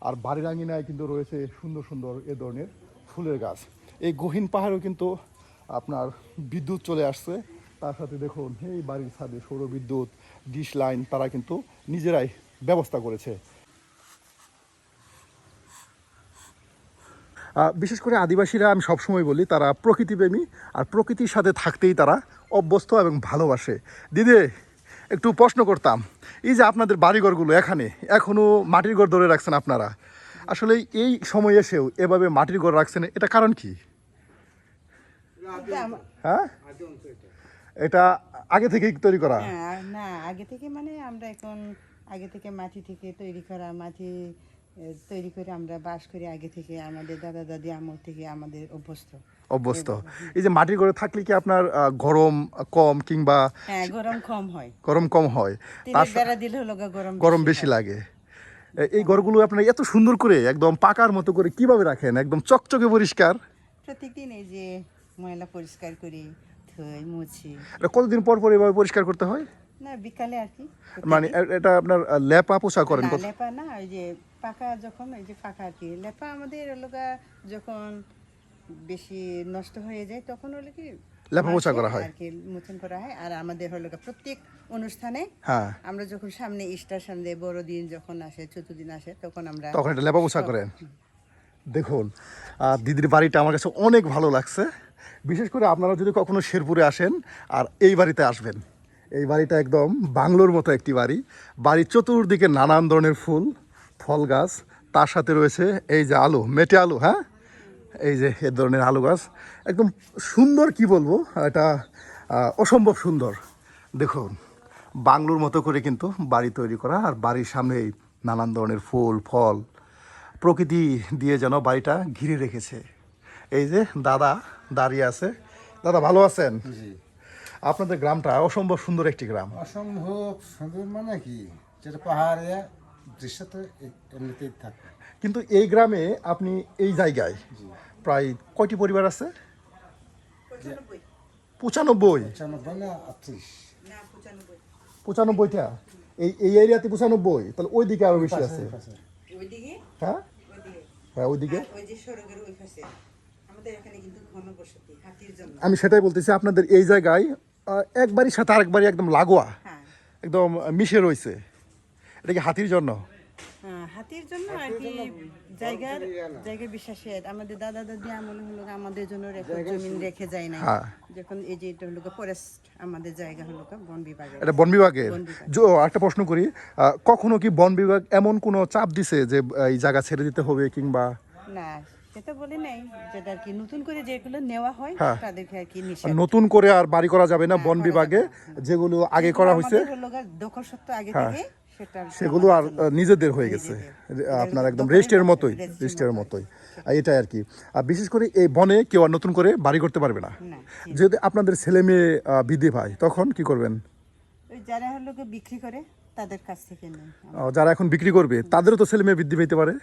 আর বাড়ির আঙিনায় কিন্তু রয়েছে সুন্দর সুন্দর এ ধরনের ফুলের গাছ। এই গহীন পাহাড়েও কিন্তু আপনার বিদ্যুৎ চলে আসছে। তার সাথে দেখুন এই বাড়ির ছাদে সৌর বিদ্যুৎ, ডিশ লাইন তারা কিন্তু নিজেরাই ব্যবস্থা করেছে। বিশেষ করে আদিবাসীরা, আমি সবসময় বলি, তারা প্রকৃতিপ্রেমী, আর প্রকৃতির সাথে থাকতেই তারা অভ্যস্ত এবং ভালোবাসে। দিদি, একটু প্রশ্ন করতাম, এই যে আপনাদের বাড়িঘরগুলো এখানে এখনও মাটির ঘর ধরে রাখছেন আপনারা, আসলে এই সময় এসেও এভাবে মাটির ঘর রাখছেন, এটা কারণ কি? হ্যাঁ, এটা আগে থেকেই তৈরি করা? না, আগে থেকে মানে আমরা এখন আগে থেকে মাটি থেকে তৈরি করা, মাটি তৈরি করে আমরা বাস করি আগে থেকে, আমাদের দাদা দাদি আমল থেকে আমাদের অভ্যস্ত। এই যে মাটির ঘরে থাকলে কি আপনার গরম কম, কিংবা হ্যাঁ, গরম কম হয়। তার বেড়া দিলে হলো গরম বেশি লাগে। এই ঘরগুলো আপনার এত সুন্দর করে একদম পাকার মতো করে কিভাবে রাখেন, একদম চকচকে পরিষ্কার? প্রত্যেকদিন এই যে ময়লা পরিষ্কার করি, ধুই, মুছি। কতদিন পর পর এভাবে পরিষ্কার করতে হয়? না, বিকালে আর কি। মানে এটা আপনার লেপা পোছা করেন? না, লেপা না, ওই যে পাকা, যখন এই যে পাকা আর কি। লেপা আমাদের এলাকা যখন বেশি নষ্ট হয়ে যায় তখন হলো কি লেপা পোছা করা হয় আর কি, মোচন করা হয়। আর আমাদের হলো প্রত্যেক অনুষ্ঠানে হ্যাঁ, আমরা যখন সামনে ইস্টার সানডে, বড়দিন যখন আসে, চতুর্দিন আসে, তখন আমরা এটা লেপা পোছা করেন। দেখুন দিদির বাড়িটা আমার কাছে অনেক ভালো লাগছে। বিশেষ করে আপনারা যদি কখনো শেরপুরে আসেন আর এই বাড়িতে আসবেন, এই বাড়িটা একদম বাংলোর মতো একটি বাড়ি। বাড়ির চতুর্দিকে নানান ধরনের ফুল, ফল গাছ, তার সাথে রয়েছে এই যে আলু, মেটে আলু, হ্যাঁ, এই যে এ ধরনের আলু গাছ, একদম সুন্দর, কি বলবো, এটা অসম্ভব সুন্দর। দেখুন বাংলোর মতো করে কিন্তু বাড়ি তৈরি করা, আর বাড়ির সামনে নানান ধরনের ফুল ফল, প্রকৃতি দিয়ে যেন বাড়িটা ঘিরে রেখেছে। এই যে দাদা দাঁড়িয়ে আছে। দাদা, ভালো আছেন? আপনাদের গ্রামটা অসম্ভব সুন্দর একটি গ্রাম। অসম্ভব সুন্দর মানে কি, যেটা পাহাড়ে দৃশ্য তো এমনিতেই থাকে। কিন্তু এই গ্রামে আপনি এই জায়গায় প্রায় কয়টি পরিবার আছে? 95? 95 না 38? 95টা? এই এরিয়াতে 95? তাহলে ওই দিকে আরো বেশি আছে। হ্যাঁ হ্যাঁ, ওইদিকে। আমি সেটাই বলতেছি, আপনাদের এই জায়গায় এক বাড়ির সাথে আরেক বাড়ি একদম লাগোয়া, একদম মিশে রয়েছে। এটা কি হাতির জন্য? হাতির জন্য আর কি, জায়গা বিশ্বাসের। আমাদের দাদা দাদি আমলে হলো আমাদের জন্য জমিন রেখে যায় না, যখন এই যে এটা হলো ফরেস্ট, আমাদের জায়গা হলো বন বিভাগের। এটা বন বিভাগের। একটা প্রশ্ন করি, কখনো কি বন বিভাগ এমন কোনো চাপ দিছে যে এই জায়গা ছেড়ে দিতে হবে কিংবা? না, সেটা বলে নাই, যেটা আর কি নতুন করে যেগুলো নেওয়া হয় তাদেরকে আর কি নিষেধ। নতুন করে আর বাড়ি করা যাবে না বন বিভাগে, যেগুলো আগে করা হয়েছে দখলসত্ব আগে থেকে, সেগুলো আর নিজেদের হয়ে গেছে, আপনার একদম রেজিস্ট্রের মতোই এটাই আর কি। আর বিশেষ করে এই বনে কেউ আর নতুন করে বাড়ি করতে পারবে না। যদি আপনাদের ছেলে মেয়ে বৃদ্ধি পায় তখন কি করবেন? যারা হলো বিক্রি করে তাদের কাছ থেকে নেই। যারা এখন বিক্রি করবে তাদেরও তো ছেলে মেয়ে বৃদ্ধি পেতে পারে।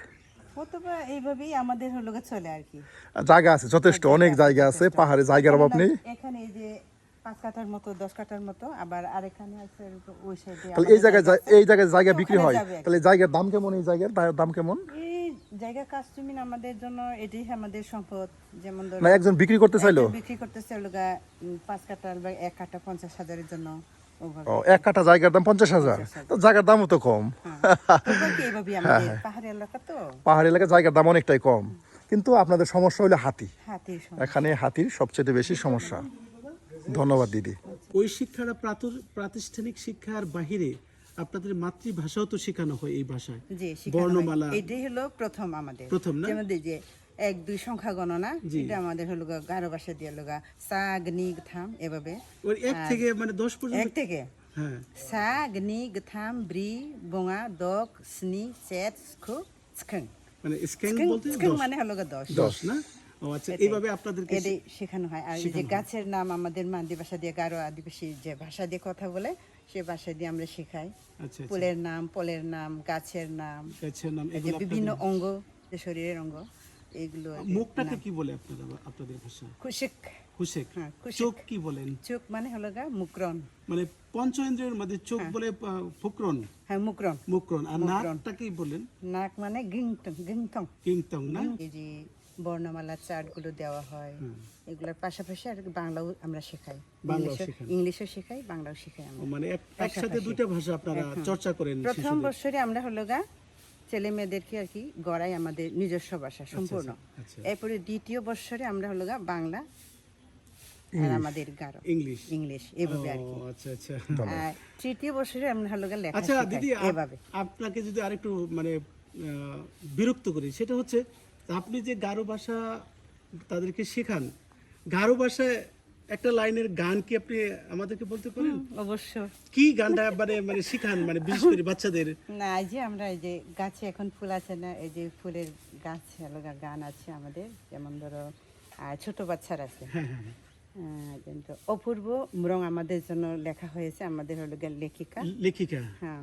এইভাবেই আমাদের হলো চলে আর কি। জায়গা আছে যথেষ্ট, অনেক জায়গা আছে, পাহাড়ে জায়গার অভাব নেই। এখানে এই যে 5 কাঠার মতো, 10 কাঠার মতো, আবার আরেকখানে আছে ওই সাইডে। তাহলে এই জায়গায় জায়গা বিক্রি হয়, তাহলে জায়গার দাম কেমন? এই জায়গার দাম কেমন? এই জায়গা কাস্টমিন আমাদের জন্য এটাই আমাদের সম্পদ। যেমন না, একজন বিক্রি করতে চাইলো, 5 কাঠা বা 1 কাঠা 50,000-এর জন্য। 1 কাঠা জায়গার দাম 50,000, তো জায়গার দামও তো কম। পাহাড়ি এলাকায় জায়গার দাম অনেকটাই কম, কিন্তু আপনাদের সমস্যা হলো হাতি। এখানে হাতির সবচেয়ে বেশি সমস্যা। ধন্যবাদ দিদি। ওই শিক্ষাটা প্রাতিষ্ঠানিক শিক্ষার বাহিরে আপনাদের মাতৃভাষাও তো শেখানো হয় এই ভাষায়, বর্ণমালা। এটাই হলো প্রথম আমাদের, প্রথম না? যেমন যে 1 2 সংখ্যা গণনা জি। এটা আমাদের হলো গারো ভাষা দিয়ে লগা সা গনি গথাম এভাবে ওই 1 থেকে মানে 10 পর্যন্ত 1 থেকে হ্যাঁ সা গনি গথাম ব্রি বঙা দক স্নি চেত স্কু স্কং মানে স্ক্যান বলতে স্কং 10 মানে হলো 10 10 না ও আচ্ছা এইভাবে আপনাদেরকে এটাই শেখানো হয় আর এই যে গাছের নাম আমাদের মান্দি ভাষা দিয়ে গারো আদিবাসী যে ভাষা দিয়ে কথা বলে সেই ভাষা দিয়ে আমরা শেখাই আচ্ছা ফুলের নাম ফলের নাম গাছের নাম গাছের নাম এই যে এগুলো বিভিন্ন অঙ্গ যে শরীরের অঙ্গ এগুলো মুখটাকে কি বলে আপনাদের ভাষা খুশিক হুশেক হ্যাঁ, খুশেক। চোখ কি বলেন চোখ মানে হলো গা মুকরণ মানে পঞ্চ ইন্দ্রিয়ের মধ্যে চোখ বলে ফুকরন হ্যাঁ মুকরণ মুকরন আর নাকটা কি বলেন নাক মানে গিংটং গিংটং কিংতং না এই যে বর্ণমালা চার্টগুলো দেওয়া হয় এগুলোর পাশাপাশি আর বাংলাও আমরা শেখাই বাংলাও শেখান। ইংলিশও শেখাই বাংলাও শেখাই আমরা মানে একসাথে দুইটা ভাষা আপনারা চর্চা করেন প্রথম বছরে আমরা হলো গা ছেলে মেয়েদেরকে আর কি গড়াই আমাদের নিজস্ব ভাষা সম্পূর্ণ আচ্ছা। এরপরে দ্বিতীয় বছরে আমরা হলো গা বাংলা আর আমাদের গারো ইংলিশ ইংলিশ এভাবে আর ও কি আচ্ছা আচ্ছা আর তৃতীয় বছরে আমরা হলো গা লেখা আচ্ছা শেখাই, দিদি এভাবে আপনাকে যদি আরেকটু মানে বিরক্ত করি সেটা হচ্ছে আপনি যে গারো ভাষা তাদেরকে শেখান গারো ভাষায় একটা লাইনের গান কি আপনি আমাদেরকে বলতে পারেন অবশ্য কি গানটা মানে শিখান মানে বিশেষ করে বাচ্চাদের না এই যে আমরা এই যে গাছে এখন ফুল আছে না এই যে ফুলের গাছ হলো গা গান আছে আমাদের যেমন ধরো ছোট বাচ্চার আছে কিন্তু অপূর্ব মুরং আমাদের জন্য লেখা হয়েছে আমাদের হলো গা লেখিকা লেখিকা হ্যাঁ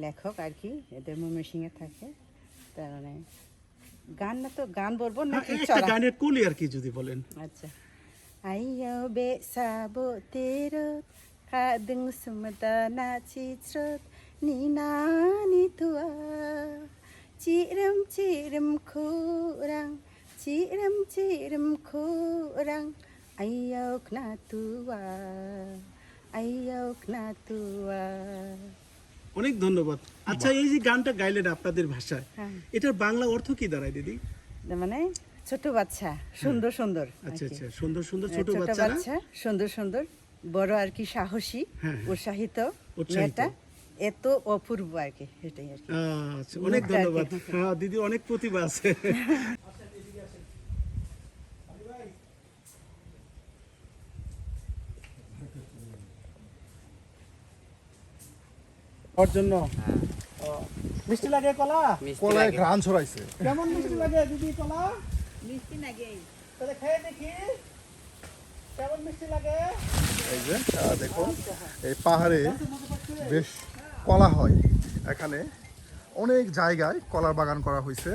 লেখক আর কি এদের ময়মনসিংহে থাকে তার মানে গান না তো গান বলবো নাকি একটা চড়া গানের কলি আর কি যদি বলেন अच्छा आयो बे साबो तेरो kadeng semetana cicrut ninani tua cirim kurang cirim kurang ayo kena tua অনেক ধন্যবাদ আচ্ছা এই যে গানটা গাইলেন আপনাদের ভাষায় হ্যাঁ। এটার বাংলা অর্থ কি দাঁড়ায় দিদি মানে ছোট বাচ্চা সুন্দর সুন্দর আচ্ছা আর কি। আচ্ছা সুন্দর সুন্দর ছোট ছোট বাচ্চারা বাচ্চা সুন্দর সুন্দর বড় আর কি সাহসী হ্যাঁ, হ্যাঁ। উৎসাহিত উৎসাহিত। মেয়েটা এত অপূর্ব আর কি সেটাই আর কি আচ্ছা অনেক মুখটা আর কি। ধন্যবাদ হ্যাঁ দিদি অনেক প্রতিভা আছে ওর জন্য ও, মিষ্টি লাগে কলা কলায় ঘ্রাণ ছড়াইছে কেমন মিষ্টি লাগে দিদি কলা মিষ্টি লাগে তাহলে খেয়ে দেখি কেমন মিষ্টি লাগে এই যে দেখুন এই পাহাড়ে বেশ কলা হয় এখানে অনেক জায়গায় কলার বাগান করা হয়েছে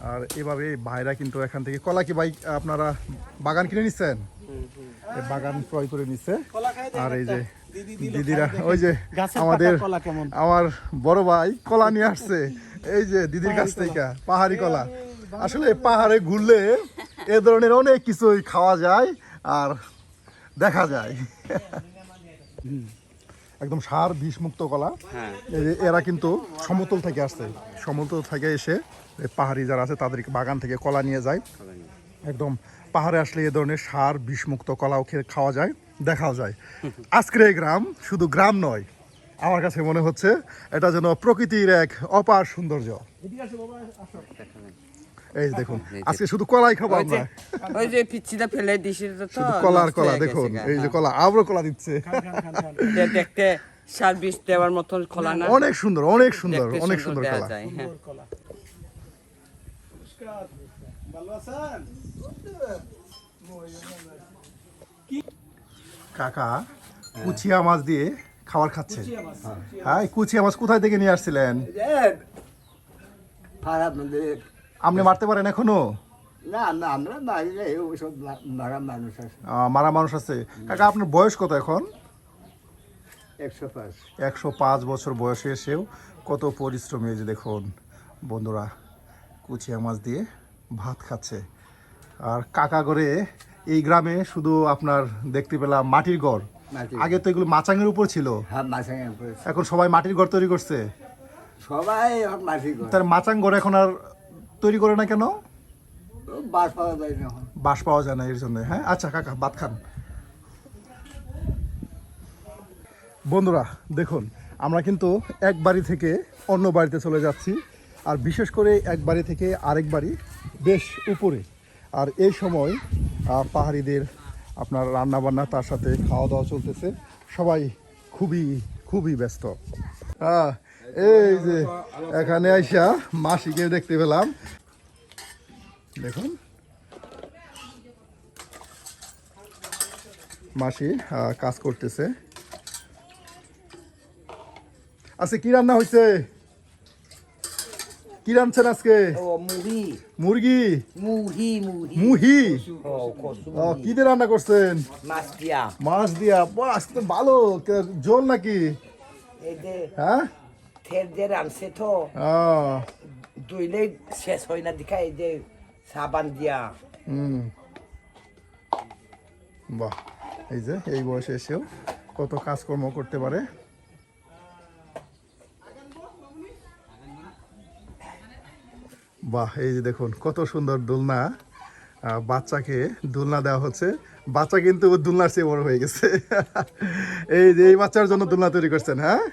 আর এভাবে ভাইরা কিন্তু এখান থেকে কলা কি ভাই আপনারা বাগান কিনে নিচ্ছেন এই বাগান ক্রয় করে নিচ্ছে কলা খাই আর এই যে দিদি দিল দিদিরা খাই দেখেন। ওই যে গাছের আমাদের পাকা কলা কেমন আমার বড় ভাই কলা নিয়ে আসছে এই যে দিদির কাছ থেকে পাহাড়ি কলা আসলে পাহাড়ে ঘুরলে এ ধরনের অনেক কিছুই খাওয়া যায় আর দেখা যায় একদম সার বিষ মুক্ত কলা এই যে এরা কিন্তু সমতল থেকে আসছে সমতল থেকে এসে এই পাহাড়ি যারা আছে তাদেরকে বাগান থেকে কলা নিয়ে যায় একদম পাহাড়ে আসলে এ ধরনের সার বিষমুক্ত কলাও খাওয়া যায় দেখাও যায় আজকের এই গ্রাম শুধু গ্রাম নয় আমার কাছে মনে হচ্ছে এটা যেন প্রকৃতির এক অপার সৌন্দর্য এই যে দেখুন আজকে শুধু কলাই খাবো আমরা ওই যে পিচ্ছিটা ফেলে দিছিল তো শুধু কলার কলা দেখুন এই যে কলা আবারও কলা দিচ্ছে দেখতে সার্ভিস দেওয়ার মতন খোলা না অনেক সুন্দর অনেক সুন্দর অনেক সুন্দর দেওয়া কলা যায় হ্যাঁ কলা নমস্কার ভালো আছেন কাকা কুচিয়া মাছ দিয়ে খাবার খাচ্ছে হ্যাঁ কুচিয়া মাছ কোথায় থেকে নিয়ে আসছিলেন খারাপ নদী আপনি মারতে পারেন এখনো না না আমরা বাইরে ওইসব মারা মানুষ আছে মারা মানুষ আছে কাকা আপনার বয়স কত এখন 105 105 বছর বয়সে এসেও কত পরিশ্রমী এই যে দেখুন বন্ধুরা কুচিয়া মাছ দিয়ে ভাত খাচ্ছে আর কাকা করে এই গ্রামে শুধু আপনার দেখতে পেলাম মাটির ঘর আগে তো এগুলো মাচাঙের উপর ছিল হ্যাঁ মাছে এখন সবাই মাটির ঘর তৈরি করছে সবাই এখন মাটি করে তার মাচাং ঘর এখন আর তৈরি করে না কেন বাস পাওয়া যায় না এখন বাস পাওয়া যায় না এর জন্য হ্যাঁ আচ্ছা কাকা ভাত খান বন্ধুরা দেখুন আমরা কিন্তু এক বাড়ি থেকে অন্য বাড়িতে চলে যাচ্ছি আর বিশেষ করে এক বাড়ি থেকে আরেক বাড়ি বেশ উপরে। আর এই সময় পাহাড়িদের আপনার রান্নাবান্না তার সাথে খাওয়া দাওয়া চলতেছে, সবাই খুবই খুবই ব্যস্ত। এই যে এখানে আইসা মাসিকে দেখতে পেলাম, দেখুন মাসি কাজ করতেছে। আজকে কি রান্না হয়েছে? কি রাঁধছেন আজকে? মুরগি মুহি। কি দিয়ে রান্না করছেন? মাছ দিয়া। আজকে তো ভালো ঝোল নাকি? হ্যাঁ রানছে তো দুইলে শেষ হয় না দেখা, এই যে সাবান দিয়া। বাহ, এই যে এই বয়সে এসেও কত কাজকর্ম করতে পারে। বাহ, এই যে দেখুন কত সুন্দর দোলনা, বাচ্চাকে দোলনা দেওয়া হচ্ছে। বাচ্চা কিন্তু দোলনার চেয়ে বড় হয়ে গেছে। এই যে এই বাচ্চার জন্য দোলনা তৈরি করছেন। হ্যাঁ,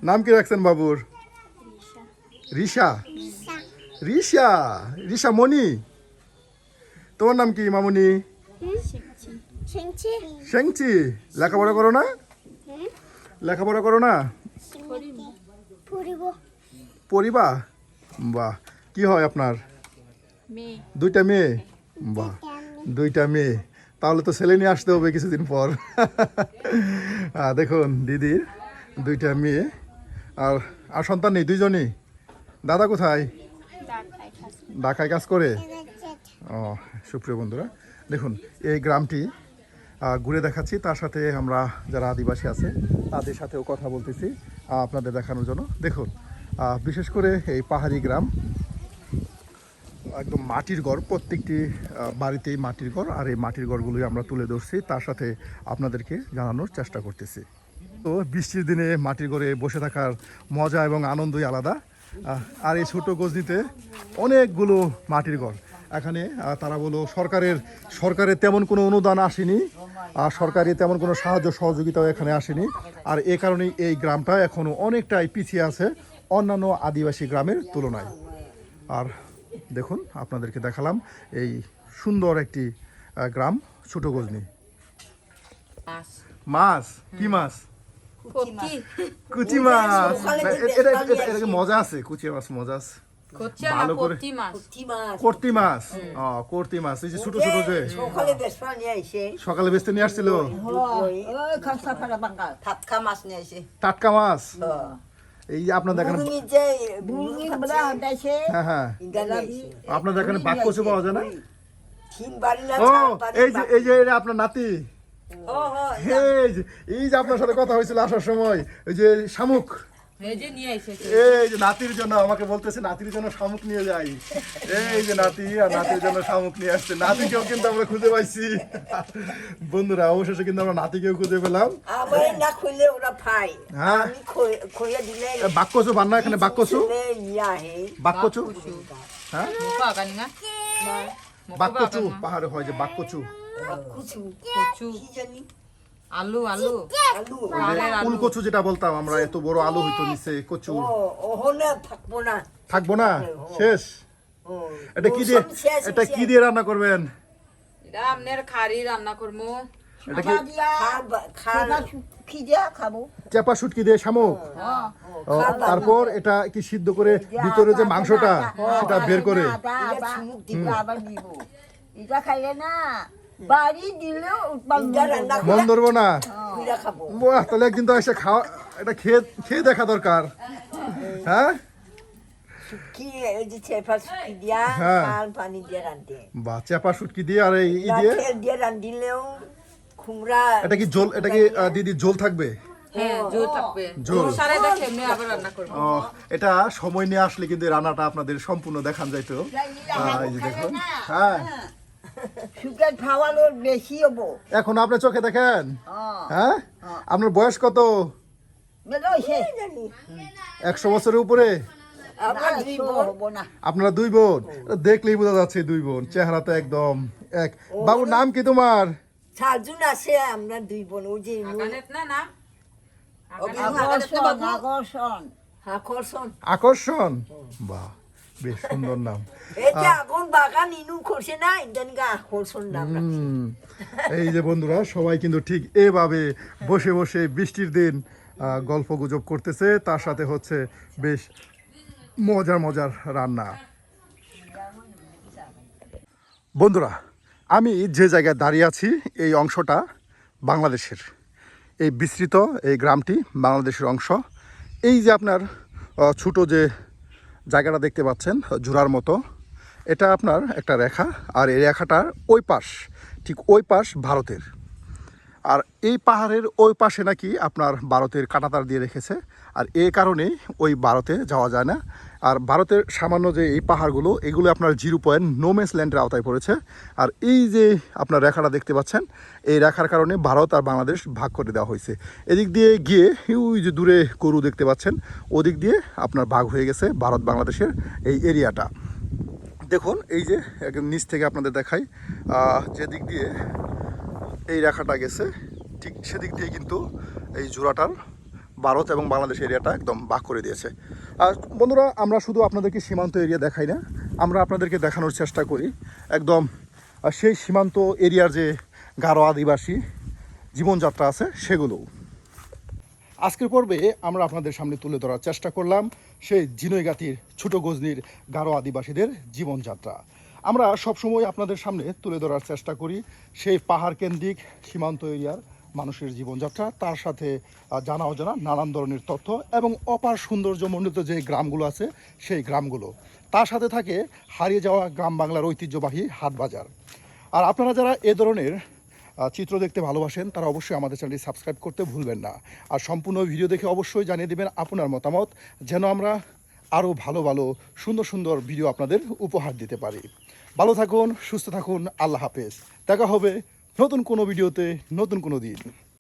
নাম কি রাখছেন বাবুর? রিশা। রিশা, রিশা মণি। তোমার নাম কি মামুনি? শেংচি। লেখাপড়া করো না? লেখাপড়া করো না? পড়িবা? বাহ, কি হয় আপনার? দুইটা মেয়ে? বাহ, দুইটা মেয়ে। তাহলে তো ছেলে নিয়ে আসতে হবে কিছুদিন পর। দেখুন দিদির দুইটা মেয়ে, আর সন্তান নেই, দুইজনই। দাদা কোথায়? ঢাকায় কাজ করে। ও, সুপ্রিয় বন্ধুরা দেখুন এই গ্রামটি ঘুরে দেখাচ্ছি, তার সাথে আমরা যারা আদিবাসী আছে তাদের সাথেও কথা বলতেছি আপনাদের দেখানোর জন্য। দেখুন বিশেষ করে এই পাহাড়ি গ্রাম, একদম মাটির ঘর, প্রত্যেকটি বাড়িতেই মাটির ঘর। আর এই মাটির ঘরগুলোই আমরা তুলে ধরছি, তার সাথে আপনাদেরকে জানানোর চেষ্টা করতেছি। তো বৃষ্টির দিনে মাটির ঘরে বসে থাকার মজা এবং আনন্দই আলাদা। আর এই ছোটো গজনিতে অনেকগুলো মাটির ঘর। এখানে তারা বলো সরকারের তেমন কোনো অনুদান আসেনি, আর সরকারি তেমন কোনো সাহায্য সহযোগিতাও এখানে আসেনি। আর এ কারণেই এই গ্রামটা এখনও অনেকটাই পিছিয়ে আছে অন্যান্য আদিবাসী গ্রামের তুলনায়। আর দেখুন আপনাদেরকে দেখালাম এই সুন্দর একটি গ্রাম ছোটো গজনি। মাছ কি মাছ? কুচি মাছ। এটা মজা আছে, কুচি মাছ মজা আছে ভালো করে। কর্তি মাছ, কর্তি মাছ, এই যে ছোট ছোট যে সকালে বেচতে নিয়ে আসছিল। টাটকা মাছ। এই যে আপনাদের এখানে, হ্যাঁ হ্যাঁ, আপনাদের এখানে বাক্কচু পাওয়া যায় না? ও, এই যে এটা আপনার নাতি। এই যে আপনার সাথে কথা হয়েছিল আসার সময়, ওই যে শামুক। এই যে নাতির জন্য আমাকে বলতেছে নাতির জন্য শামুক নিয়ে যাই। এই যে নাতি, আর নাতির জন্য শামুক নিয়ে আসছে। নাতিকেও কিন্তু আমরা খুঁজে পাইছি বন্ধুরা, অবশেষে কিন্তু আমরা নাতিকেও খুঁজে পেলাম। হ্যাঁ, বাক্কচু বান্না এখানে, বাক্কচু। বাক্কচু, হ্যাঁ বাক্কচু পাহাড়ে হয় যে বাক্কচু। আলু আলু ফুলকচু যেটা বলতাম আমরা, এত বড় আলু হইতো নিচে কচু। থাকবো না, শেষ। এটা কি দিয়ে রান্না করবেন? এটা আমনের খারি রান্না করবো। এটা কি চেপা শুটকি দিয়ে শামুক। তারপর এটা কি সিদ্ধ করে ভিতরে যে মাংসটা সেটা বের করে এটা খাইলে না বাড়ি দিলেও মন ধরবো না। বাহ, তাহলে একদিন তো এসে খাওয়া, এটা খেয়ে দেখা দরকার। হ্যাঁ, বাহ, চেপা শুটকি দিয়ে আর এই দিয়ে রান্ধিলেও কুমড়া। এটা কি ঝোল? এটা কি দিদি ঝোল থাকবে? ঝোল। এটা সময় নিয়ে আসলে কিন্তু রান্নাটা আপনাদের সম্পূর্ণ দেখান যাইতো। এই যে দেখুন, হ্যাঁ এখন আপনার চোখে দেখেন। হ্যাঁ, আপনার বয়স কত? 100 বছরের উপরে। আপনারা দুই বোন, দেখলেই বোঝা যাচ্ছে দুই বোন, চেহারা তো একদম এক। বাবুর নাম কি তোমার? আমরা দুই বোন। ওই যে আকর্ষণ আকর্ষণ, বাহ বেশ সুন্দর নাম। এই যে আগুন বাগান ইনু করছে না ইন্দানিকা আকর্ষণ নাম রাখছে। এই যে বন্ধুরা সবাই কিন্তু ঠিক এভাবে বসে বসে বৃষ্টির দিন গল্প গুজব করতেছে, তার সাথে হচ্ছে বেশ মজার মজার রান্না। বন্ধুরা আমি যে জায়গায় দাঁড়িয়ে আছি এই অংশটা বাংলাদেশের, এই বিস্তৃত এই গ্রামটি বাংলাদেশের অংশ। এই যে আপনার ছোট যে জায়গাটা দেখতে পাচ্ছেন জোড়ার মতো, এটা আপনার একটা রেখা, আর এই রেখাটার ওই পাশ, ঠিক ওই পাশ ভারতের। আর এই পাহাড়ের ওই পাশে নাকি আপনার ভারতের কাঁটাতার দিয়ে রেখেছে, আর এই কারণেই ওই ভারতে যাওয়া যায় না। আর ভারতের সামান্য যে এই পাহাড়গুলো, এগুলো আপনার 0 নোম্যান্স ল্যান্ডের আওতায় পড়েছে। আর এই যে আপনার রেখাটা দেখতে পাচ্ছেন, এই রেখার কারণে ভারত আর বাংলাদেশ ভাগ করে দেওয়া হয়েছে। এদিক দিয়ে গিয়ে ওই যে দূরে গরু দেখতে পাচ্ছেন, ওদিক দিয়ে আপনার ভাগ হয়ে গেছে ভারত বাংলাদেশের এই এরিয়াটা। দেখুন এই যে একদম নিচ থেকে আপনাদের দেখাই, যেদিক দিয়ে এই রেখাটা গেছে ঠিক সেদিক দিয়ে কিন্তু এই জোড়াটার ভারত এবং বাংলাদেশ এরিয়াটা একদম ভাগ করে দিয়েছে। আর বন্ধুরা আমরা শুধু আপনাদেরকে সীমান্ত এরিয়া দেখাই না, আমরা আপনাদেরকে দেখানোর চেষ্টা করি একদম সেই সীমান্ত এরিয়ার যে গারো আদিবাসী জীবনযাত্রা আছে সেগুলো। আজকের পর্বে আমরা আপনাদের সামনে তুলে ধরার চেষ্টা করলাম সেই ঝিনাইগাতির ছোট গজনির গারো আদিবাসীদের জীবনযাত্রা। আমরা সবসময় আপনাদের সামনে তুলে ধরার চেষ্টা করি সেই পাহাড় কেন্দ্রিক সীমান্ত এরিয়ার মানুষের জীবনযাত্রা, তার সাথে জানা অজানা নানান ধরনের তথ্য এবং অপার সৌন্দর্যমণ্ডিত যে গ্রামগুলো আছে সেই গ্রামগুলো, তার সাথে থাকে হারিয়ে যাওয়া গ্রাম বাংলার ঐতিহ্যবাহী হাট বাজার। আর আপনারা যারা এ ধরনের চিত্র দেখতে ভালোবাসেন তারা অবশ্যই আমাদের চ্যানেলটি সাবস্ক্রাইব করতে ভুলবেন না। আর সম্পূর্ণ ভিডিও দেখে অবশ্যই জানিয়ে দেবেন আপনার মতামত, যেন আমরা আরও ভালো ভালো সুন্দর সুন্দর ভিডিও আপনাদের উপহার দিতে পারি। ভালো থাকুন, সুস্থ থাকুন, আল্লাহ হাফেজ। দেখা হবে নতুন কোনো ভিডিওতে নতুন কোনো দিন।